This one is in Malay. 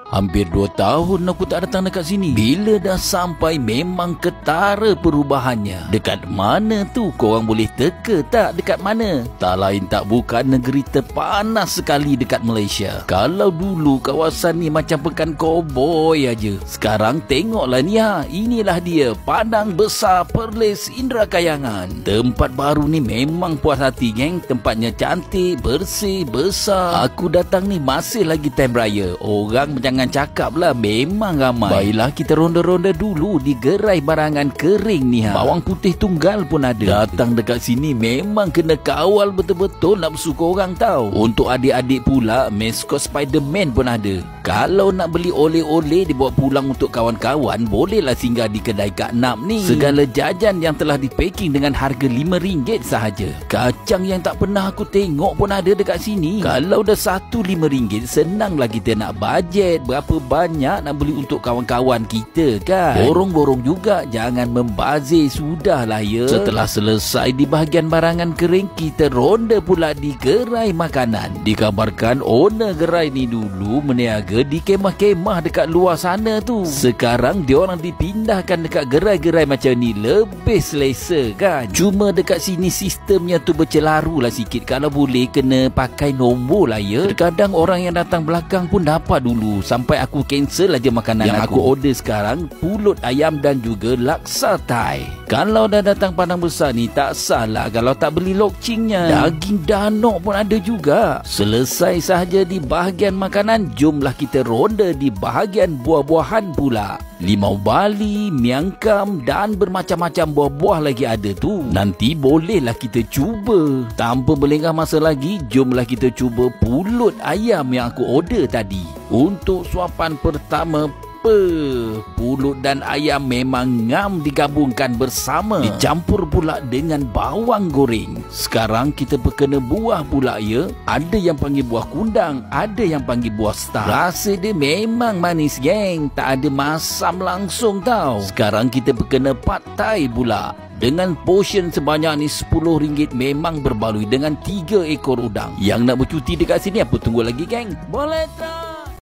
Hampir 2 tahun aku tak datang dekat sini. Bila dah sampai memang ketara perubahannya. Dekat mana tu korang boleh teka tak dekat mana? Tak lain tak bukan negeri terpanas sekali dekat Malaysia. Kalau dulu kawasan ni macam pekan koboi aja. Sekarang tengoklah ni inilah dia Padang Besar Perlis Indra Kayangan. Tempat baru ni memang puas hati geng. Tempatnya cantik, bersih, besar. Aku datang ni masih lagi time raya. Orang jangan cakap lah, memang ramai. Baiklah kita ronda-ronda dulu di gerai barangan kering ni Bawang putih tunggal pun ada. Datang dekat sini memang kena kawal betul-betul nak bersuka orang tahu. Untuk adik-adik pula maskot Spiderman pun ada. Kalau nak beli oleh-oleh dibawa pulang untuk kawan-kawan, bolehlah singgah di kedai Kak Nap ni. Segala jajan yang telah dipacking dengan harga RM5 sahaja. Kacang yang tak pernah aku tengok pun ada dekat sini. Kalau dah satu RM5, senanglah kita nak bajet berapa banyak nak beli untuk kawan-kawan kita kan. Borong-borong juga, jangan membazir sudahlah ya. Setelah selesai di bahagian barangan kering, kita ronda pula di gerai makanan. Dikabarkan owner gerai ni dulu meniaga di kemah-kemah dekat luar sana tu. Sekarang diorang dipindahkan dekat gerai-gerai macam ni, lebih selesa kan. Cuma dekat sini sistemnya tu bercelaru lah sikit. Kalau boleh kena pakai nombor lah ya. Terkadang orang yang datang belakang pun dapat dulu. Sampai aku cancel aja makanan yang aku order sekarang, pulut ayam dan juga laksa Thai. Kalau dah datang Padang Besar ni, tak salah kalau tak beli lokcingnya. Daging danok pun ada juga. Selesai sahaja di bahagian makanan, jomlah kita ronda di bahagian buah-buahan pula. Limau bali, miangkam dan bermacam-macam buah-buah lagi ada tu. Nanti bolehlah kita cuba. Tanpa berlengah masa lagi, jomlah kita cuba pulut ayam yang aku order tadi. Untuk suapan pertama, pulut dan ayam memang ngam digabungkan bersama. Dicampur pula dengan bawang goreng. Sekarang kita berkena buah pula ya. Ada yang panggil buah kundang, ada yang panggil buah star. Rasa dia memang manis geng, tak ada masam langsung tau. Sekarang kita berkena pad thai pula. Dengan portion sebanyak ni RM10 memang berbaloi dengan 3 ekor udang. Yang nak bercuti dekat sini apa tunggu lagi geng? Boleh tak?